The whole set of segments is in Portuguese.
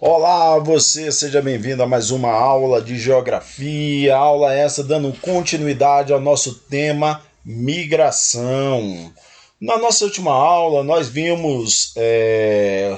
Olá, você, seja bem-vindo a mais uma aula de geografia. Aula essa dando continuidade ao nosso tema migração. Na nossa última aula, nós vimos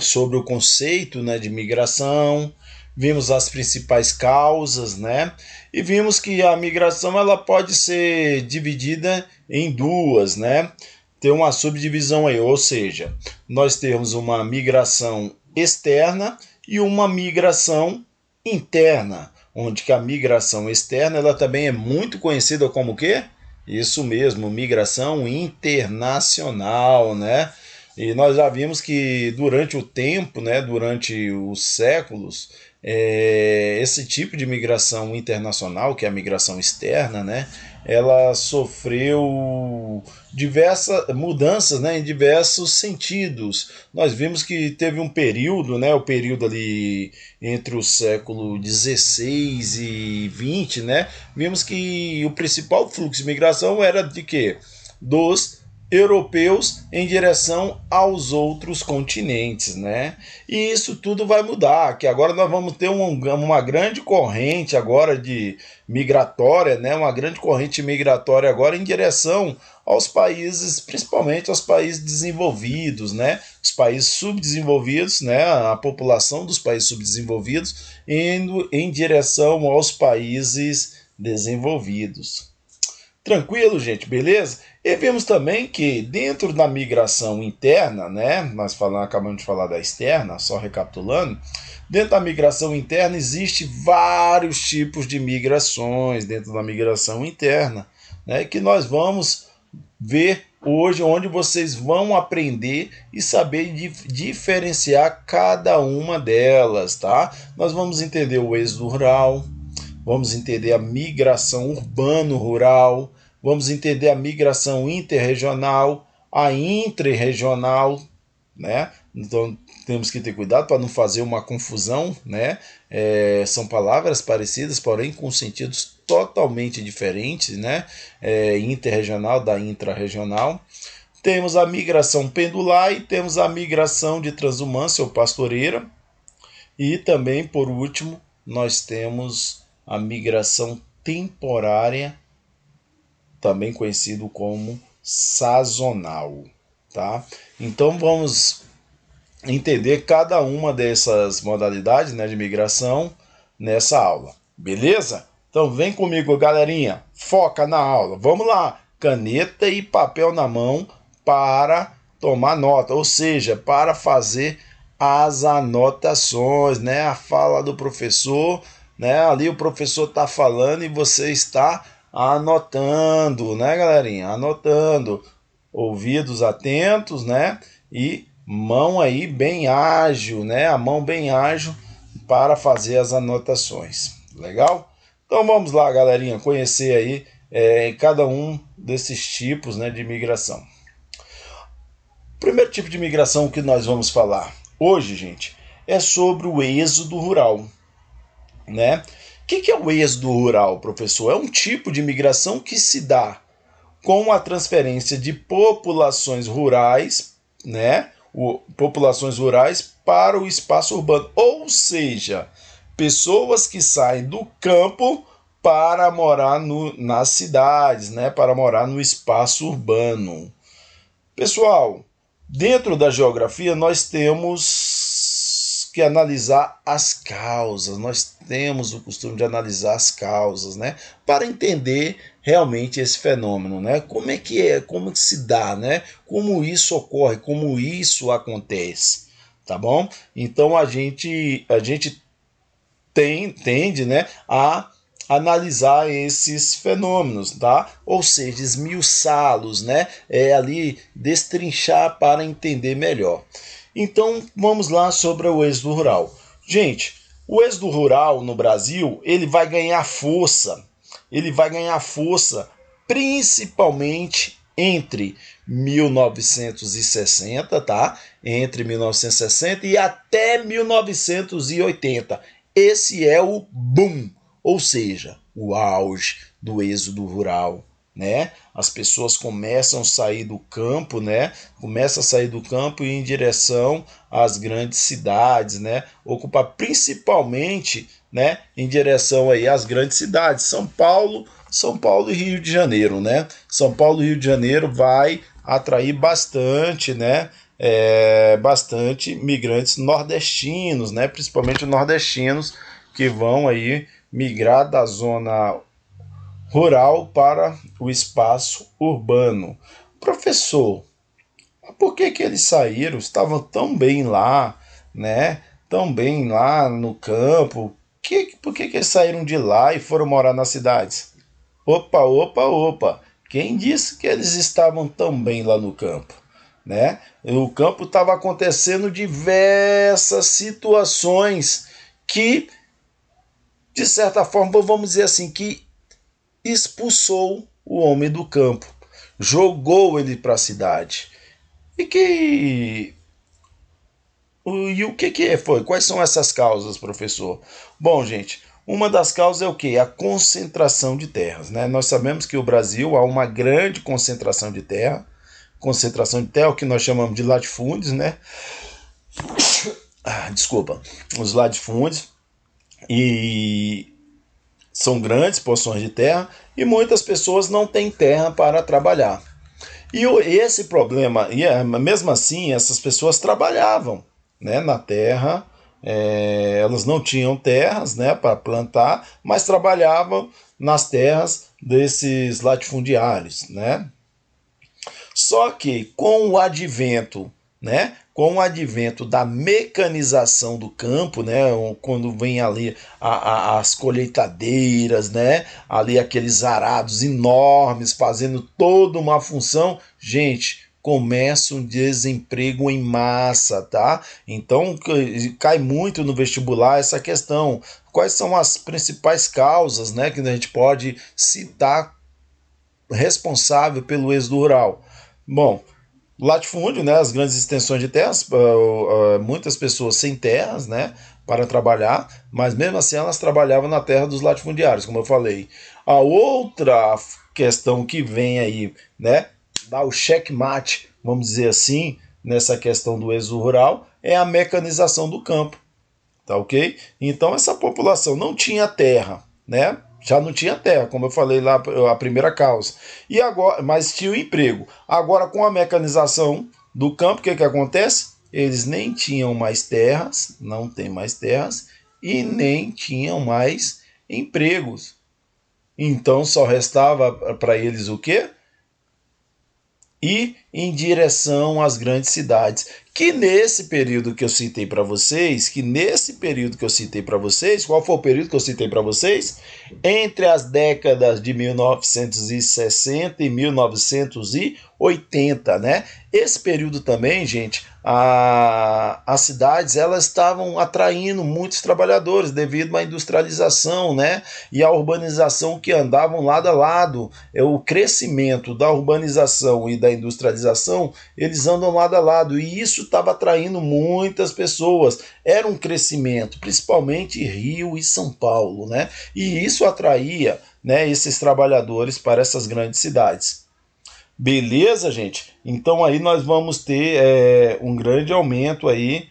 sobre o conceito, né, de migração, vimos as principais causas, né, e vimos que a migração ela pode ser dividida em duas, né. Tem uma subdivisão aí, ou seja, nós temos uma migração externa e uma migração interna, onde que a migração externa ela também é muito conhecida como o quê? Isso mesmo, migração internacional, né? E nós já vimos que durante o tempo, né, durante os séculos, esse tipo de migração internacional, que é a migração externa, né, ela sofreu diversas mudanças, né, em diversos sentidos. Nós vimos que teve um período, né, o período ali entre o século XVI e XX, né, vimos que o principal fluxo de migração era de quê? Dos europeus em direção aos outros continentes, né? E isso tudo vai mudar, que agora nós vamos ter uma grande corrente agora de migratória, né? Uma grande corrente migratória agora em direção aos países, principalmente aos países desenvolvidos, né? Os países subdesenvolvidos, né? A população dos países subdesenvolvidos indo em direção aos países desenvolvidos. Tranquilo, gente, beleza? E vemos também que dentro da migração interna, né? Acabamos de falar da externa, só recapitulando. Dentro da migração interna existe vários tipos de migrações dentro da migração interna, né? Que nós vamos ver hoje, onde vocês vão aprender e saber diferenciar cada uma delas, tá? Nós vamos entender o êxodo rural, vamos entender a migração urbano-rural, vamos entender a migração interregional, a intrarregional, né? Então temos que ter cuidado para não fazer uma confusão, né? São palavras parecidas, porém com sentidos totalmente diferentes, né? Interregional da intrarregional. Temos a migração pendular e temos a migração de transumância ou pastoreira. E também, por último, nós temos a migração temporária, também conhecido como sazonal, tá? Então vamos entender cada uma dessas modalidades, né, de migração nessa aula, beleza? Então vem comigo, galerinha, foca na aula, vamos lá, caneta e papel na mão para tomar nota, ou seja, para fazer as anotações, né, a fala do professor, né, ali o professor está falando e você está anotando, né, galerinha, anotando, ouvidos atentos, né, e mão aí bem ágil, né? A mão bem ágil para fazer as anotações. Legal? Então vamos lá, galerinha, conhecer aí cada um desses tipos, né, de migração. O primeiro tipo de migração que nós vamos falar hoje, gente, é sobre o êxodo rural, né? O que é o êxodo rural, professor? É um tipo de migração que se dá com a transferência de populações rurais, né? Populações rurais para o espaço urbano, ou seja, pessoas que saem do campo para morar nas cidades, né? Para morar no espaço urbano. Pessoal, dentro da geografia nós temos que analisar as causas, nós temos o costume de analisar as causas, né, para entender realmente esse fenômeno, né, como que se dá, né, como isso ocorre, como isso acontece, tá bom? Então a gente tende, né, a analisar esses fenômenos, tá? Ou seja, esmiuçá-los, né? Ali destrinchar para entender melhor. Então, vamos lá sobre o êxodo rural. Gente, o êxodo rural no Brasil, ele vai ganhar força. Ele vai ganhar força principalmente entre 1960, tá? Entre 1960 e até 1980. Esse é o boom, ou seja, o auge do êxodo rural né? As pessoas começam a sair do campo, né? Começam a sair do campo e ir em direção às grandes cidades, né? Ocupar principalmente, né, em direção aí às grandes cidades, São Paulo e Rio de Janeiro, né? São Paulo e Rio de Janeiro vai atrair bastante, né? Bastante migrantes nordestinos, né? Principalmente nordestinos que vão aí migrar da zona rural para o espaço urbano. Professor, por que eles saíram? Estavam tão bem lá, né? Tão bem lá no campo. Por que eles saíram de lá e foram morar nas cidades? Opa, opa, opa. Quem disse que eles estavam tão bem lá no campo? Né? No campo estava acontecendo diversas situações que, de certa forma, vamos dizer assim, que expulsou o homem do campo, jogou ele para a cidade. E o que foi? Quais são essas causas, professor? Bom, gente, uma das causas é o quê? A concentração de terras, né? Nós sabemos que o Brasil há uma grande concentração de terra, o que nós chamamos de latifúndios, né? Desculpa, os latifúndios, e são grandes porções de terra e muitas pessoas não têm terra para trabalhar. E esse problema, mesmo assim, essas pessoas trabalhavam, né, na terra, elas não tinham terras, né, para plantar, mas trabalhavam nas terras desses latifundiários, né? Só que com o advento, né, com o advento da mecanização do campo, né, quando vem ali as colheitadeiras, né, ali aqueles arados enormes fazendo toda uma função, gente, começa um desemprego em massa, tá? Então cai muito no vestibular essa questão. Quais são as principais causas, né, que a gente pode citar responsável pelo êxodo rural? Bom, latifúndio, né, as grandes extensões de terras, muitas pessoas sem terras, né, para trabalhar, mas mesmo assim elas trabalhavam na terra dos latifundiários, como eu falei. A outra questão que vem aí, né, dá o checkmate, vamos dizer assim, nessa questão do êxodo rural, é a mecanização do campo, tá ok? Então essa população não tinha terra, né? Já não tinha terra, como eu falei lá, a primeira causa. E agora, mas tinha o emprego. Agora, com a mecanização do campo, o que acontece? Eles nem tinham mais terras, não tem mais terras, e nem tinham mais empregos. Então só restava para eles o quê? Ir em direção às grandes cidades. Que nesse período que eu citei para vocês, qual foi o período que eu citei para vocês? Entre as décadas de 1960 e 1980, né? Esse período também, gente, as cidades elas estavam atraindo muitos trabalhadores devido à industrialização, né? E à urbanização que andavam lado a lado. O crescimento da urbanização e da industrialização, eles andam lado a lado, e isso estava atraindo muitas pessoas. Era um crescimento, principalmente Rio e São Paulo, né? E isso atraía, né, esses trabalhadores para essas grandes cidades. Beleza, gente? Então aí nós vamos ter um grande aumento aí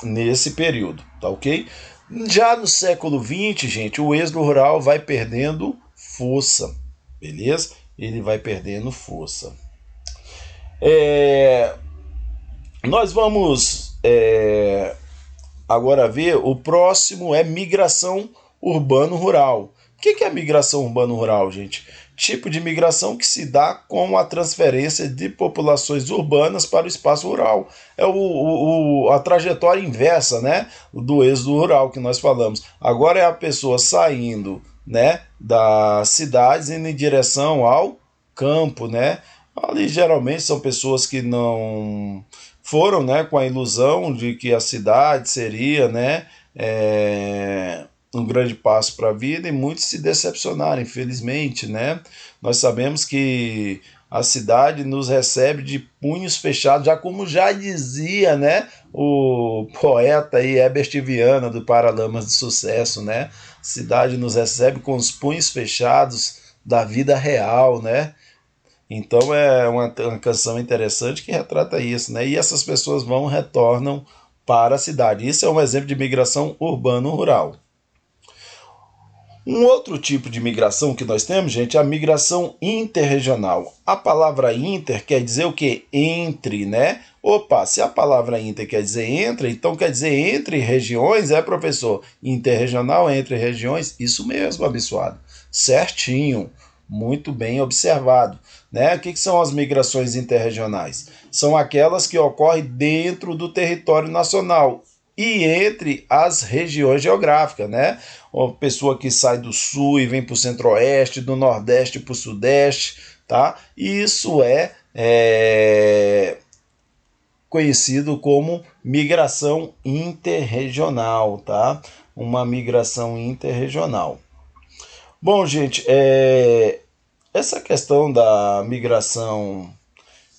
nesse período, tá ok? Já no século XX, gente, o êxodo rural vai perdendo força, beleza? Ele vai perdendo força. Nós vamos agora ver, o próximo é migração urbano-rural. O que é migração urbano-rural, gente? Tipo de migração que se dá com a transferência de populações urbanas para o espaço rural. É a trajetória inversa, né, do êxodo rural que nós falamos. Agora é a pessoa saindo, né, das cidades indo em direção ao campo, né? Ali geralmente são pessoas que não foram, né, com a ilusão de que a cidade seria, né, um grande passo para a vida, e muitos se decepcionaram, infelizmente, né? Nós sabemos que a cidade nos recebe de punhos fechados, como já dizia, né, o poeta aí, Herbert Viana, do Paralamas de Sucesso, né? A cidade nos recebe com os punhos fechados, da vida real, né? Então é uma canção interessante que retrata isso, né? E essas pessoas retornam para a cidade. Isso é um exemplo de migração urbano-rural. Um outro tipo de migração que nós temos, gente, é a migração interregional. A palavra inter quer dizer o quê? Entre, né? Opa, se a palavra inter quer dizer entre, então quer dizer entre regiões, professor? Interregional é entre regiões? Isso mesmo, abençoado. Certinho. Muito bem observado. Né? O que são as migrações interregionais? São aquelas que ocorrem dentro do território nacional e entre as regiões geográficas, né? Uma pessoa que sai do sul e vem para o centro-oeste, do nordeste para o sudeste, tá? Isso é conhecido como migração interregional, tá? Uma migração interregional. Bom, gente, essa questão da migração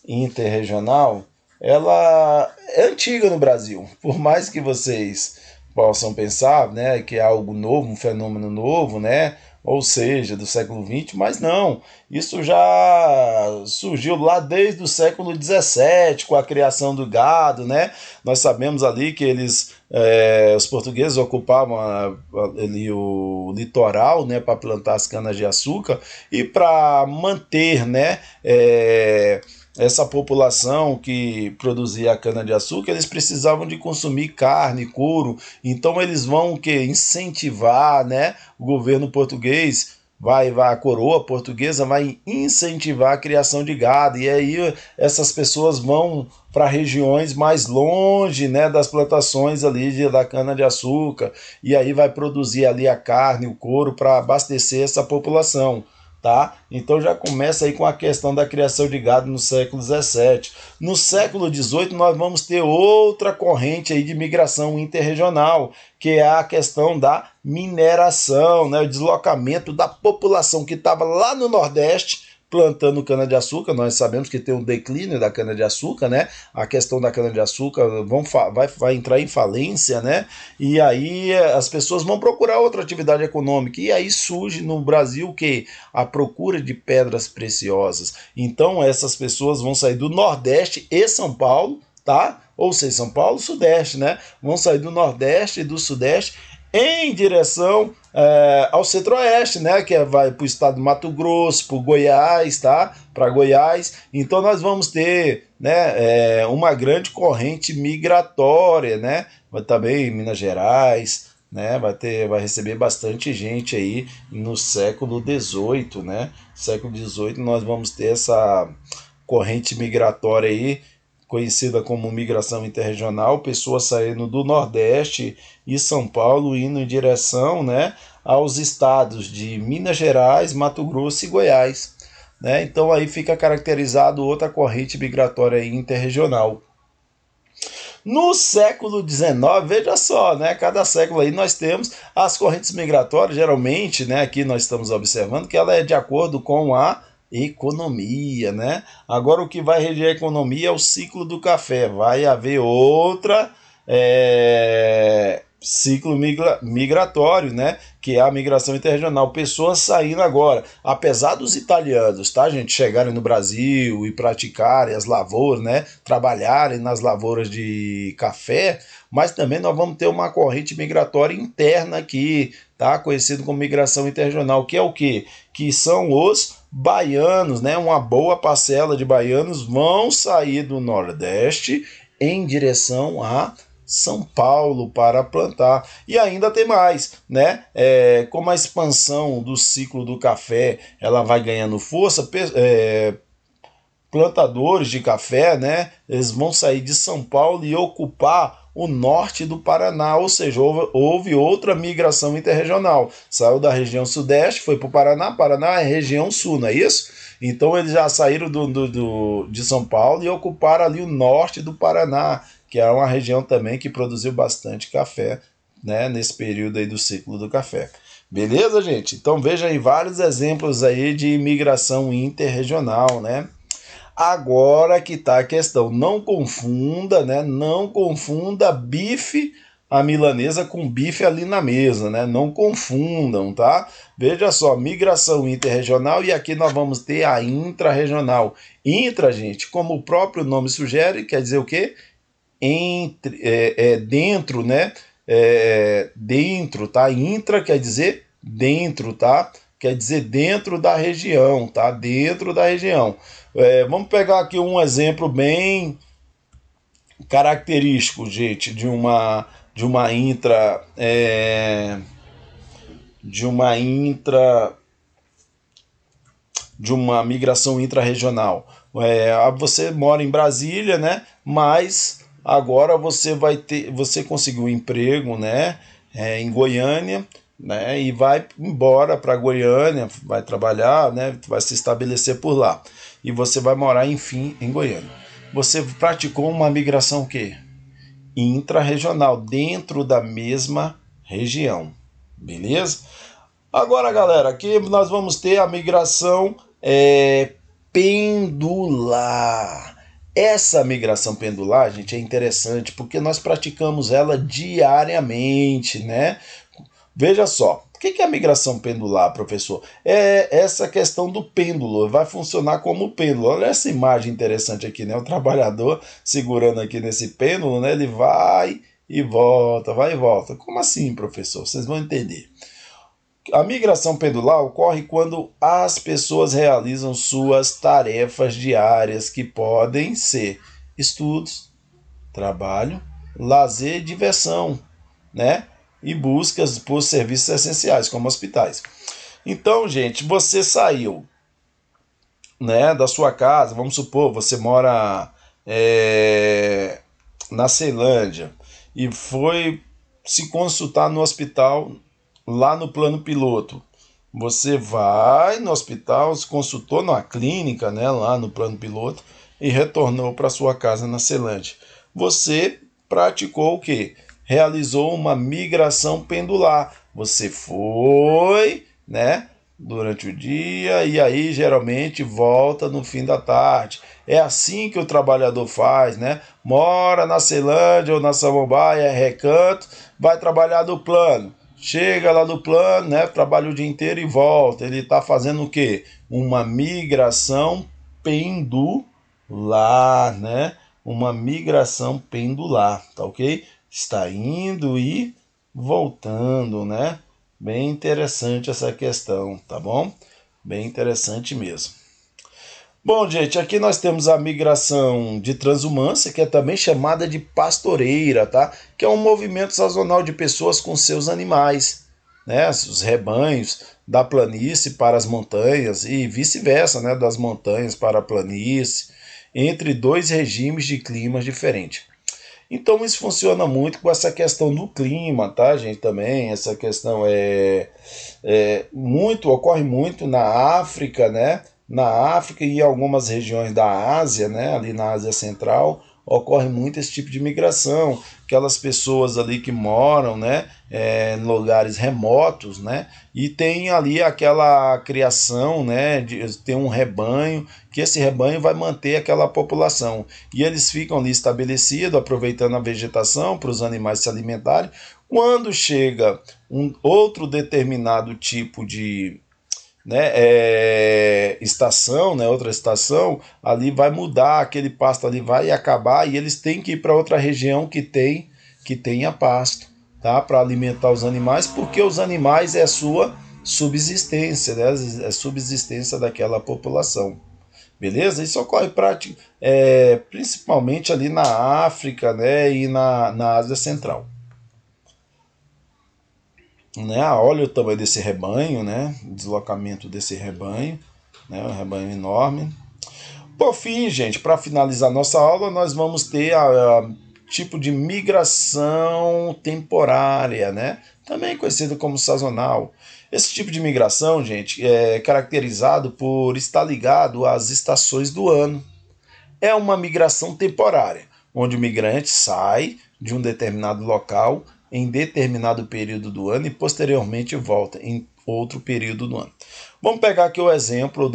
interregional, ela é antiga no Brasil. Por mais que vocês possam pensar, né, que é algo novo, um fenômeno novo, né, ou seja, do século XX, mas não. Isso já surgiu lá desde o século XVII, com a criação do gado, né? Nós sabemos ali que os portugueses ocupavam ali o litoral, né, para plantar as canas de açúcar e para manter, né, essa população que produzia a cana-de-açúcar, eles precisavam de consumir carne, couro, então eles vão incentivar, né, o governo português, a coroa portuguesa vai incentivar a criação de gado, e aí essas pessoas vão para regiões mais longe, né, das plantações ali da cana-de-açúcar, e aí vai produzir ali a carne, o couro para abastecer essa população. Tá? Então já começa aí com a questão da criação de gado no século XVII. No século XVIII nós vamos ter outra corrente aí de migração interregional, que é a questão da mineração, né? O deslocamento da população que estava lá no Nordeste plantando cana-de-açúcar. Nós sabemos que tem um declínio da cana-de-açúcar, né? A questão da cana-de-açúcar vai entrar em falência, né? E aí as pessoas vão procurar outra atividade econômica. E aí surge no Brasil a procura de pedras preciosas. Então essas pessoas vão sair do Nordeste e São Paulo, tá? Ou seja, São Paulo, Sudeste, né? Vão sair do Nordeste e do Sudeste em direção ao centro-oeste, né, que vai para o estado do Mato Grosso, para Goiás, tá? Para Goiás. Então nós vamos ter, né, uma grande corrente migratória, né? Vai também em Minas Gerais, né? Vai receber bastante gente aí no século XVIII, né? Século XVIII nós vamos ter essa corrente migratória aí, conhecida como migração interregional, pessoas saindo do Nordeste e São Paulo indo em direção, né, aos estados de Minas Gerais, Mato Grosso e Goiás. Né? Então aí fica caracterizado outra corrente migratória interregional. No século XIX, veja só, né? Cada século aí nós temos as correntes migratórias, geralmente, né? Aqui nós estamos observando que ela é de acordo com a economia, né? Agora o que vai reger a economia é o ciclo do café. Vai haver outra ciclo migratório, né? Que é a migração interregional. Pessoas saindo agora, apesar dos italianos, tá, gente, chegarem no Brasil e praticarem as lavouras, né? Trabalharem nas lavouras de café, mas também nós vamos ter uma corrente migratória interna aqui, tá? Conhecido como migração interregional, que é o quê? Que são os baianos, né? Uma boa parcela de baianos vão sair do Nordeste em direção a São Paulo para plantar. E ainda tem mais, né? Como a expansão do ciclo do café ela vai ganhando força, plantadores de café, né? Eles vão sair de São Paulo e ocupar o norte do Paraná, ou seja, houve outra migração interregional. Saiu da região sudeste, foi para o Paraná, Paraná é região sul, não é isso? Então eles já saíram de São Paulo e ocuparam ali o norte do Paraná, que é uma região também que produziu bastante café, né, nesse período aí do ciclo do café. Beleza, gente? Então veja aí vários exemplos aí de migração interregional, né? Agora que está a questão, não confunda, né? Não confunda bife a milanesa com bife ali na mesa, né? Não confundam, tá? Veja só, migração interregional e aqui nós vamos ter a intrarregional. Intra, gente, como o próprio nome sugere, quer dizer o quê? Dentro, né? Dentro, tá? Intra quer dizer dentro, tá? Quer dizer dentro da região, tá? Dentro da região. Vamos pegar aqui um exemplo bem característico, gente, de uma intra de uma migração intrarregional. Você mora em Brasília, né? Mas agora você conseguiu um emprego, né? Em Goiânia, né? E vai embora para Goiânia, vai trabalhar, né? Vai se estabelecer por lá. E você vai morar, enfim, em Goiânia. Você praticou uma migração o quê? Intrarregional, dentro da mesma região. Beleza? Agora, galera, aqui nós vamos ter a migração pendular. Essa migração pendular, gente, é interessante porque nós praticamos ela diariamente, né? Veja só, o que é a migração pendular, professor? É essa questão do pêndulo, vai funcionar como pêndulo. Olha essa imagem interessante aqui, né? O trabalhador segurando aqui nesse pêndulo, né? Ele vai e volta, vai e volta. Como assim, professor? Vocês vão entender. A migração pendular ocorre quando as pessoas realizam suas tarefas diárias, que podem ser estudos, trabalho, lazer e diversão, né? E buscas por serviços essenciais, como hospitais. Então, gente, você saiu, né, da sua casa, vamos supor, você mora na Ceilândia e foi se consultar no hospital lá no plano piloto. Você vai no hospital, se consultou numa clínica, né, lá no plano piloto e retornou para sua casa na Ceilândia. Você praticou o quê? Realizou uma migração pendular. Você foi, né, durante o dia e aí geralmente volta no fim da tarde. É assim que o trabalhador faz, né? Mora na Ceilândia ou na Samambaia, Recanto, vai trabalhar no plano. Chega lá no plano, né? Trabalha o dia inteiro e volta. Ele está fazendo o quê? Uma migração pendular, né? Uma migração pendular, tá ok? Está indo e voltando, né? Bem interessante essa questão, tá bom? Bem interessante mesmo. Bom, gente, aqui nós temos a migração de transumância, que é também chamada de pastoreira, tá? Que é um movimento sazonal de pessoas com seus animais, né? Os rebanhos da planície para as montanhas e vice-versa, né? Das montanhas para a planície, entre dois regimes de climas diferentes. Então isso funciona muito com essa questão do clima, tá, gente? Também essa questão ocorre muito na África, né? Na África e em algumas regiões da Ásia, né? Ali na Ásia Central, ocorre muito esse tipo de migração. Aquelas pessoas ali que moram, né? Em lugares remotos, né? E tem ali aquela criação, né? Tem um rebanho, que esse rebanho vai manter aquela população. E eles ficam ali estabelecidos, aproveitando a vegetação para os animais se alimentarem. Quando chega um outro determinado tipo de estação, né, outra estação, ali vai mudar, aquele pasto ali vai acabar e eles têm que ir para outra região que tenha pasto, tá, para alimentar os animais, porque os animais é a sua subsistência, né, é a subsistência daquela população. Beleza? Isso ocorre principalmente ali na África, né, e na Ásia Central. Né? Olha o tamanho desse rebanho, né? O deslocamento desse rebanho, né? Um rebanho enorme. Por fim, gente, para finalizar nossa aula, nós vamos ter tipo de migração temporária, né? Também conhecido como sazonal. Esse tipo de migração, gente, é caracterizado por estar ligado às estações do ano. É uma migração temporária, onde o migrante sai de um determinado local em determinado período do ano e posteriormente volta em outro período do ano. Vamos pegar aqui um exemplo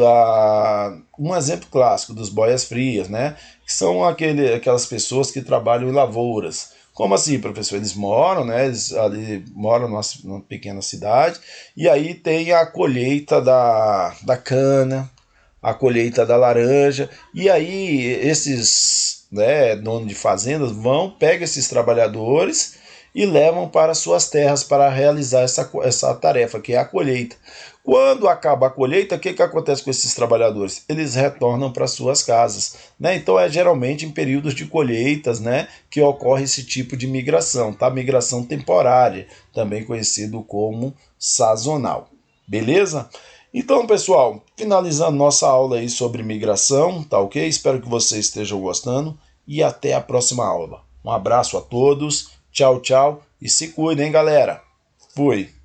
clássico dos boias frias, né? Que são aquelas pessoas que trabalham em lavouras, Como assim, professor? Eles moram, né? Eles ali moram numa pequena cidade, e aí tem a colheita da cana, a colheita da laranja, e aí esses, né, donos de fazendas pegam esses trabalhadores e levam para suas terras para realizar essa tarefa, que é a colheita. Quando acaba a colheita, o que acontece com esses trabalhadores? Eles retornam para suas casas, né? Então é geralmente em períodos de colheitas, né, que ocorre esse tipo de migração, tá? Migração temporária, também conhecido como sazonal. Beleza? Então, pessoal, finalizando nossa aula aí sobre migração, tá ok? Espero que vocês estejam gostando e até a próxima aula. Um abraço a todos, tchau, tchau e se cuidem, galera. Fui!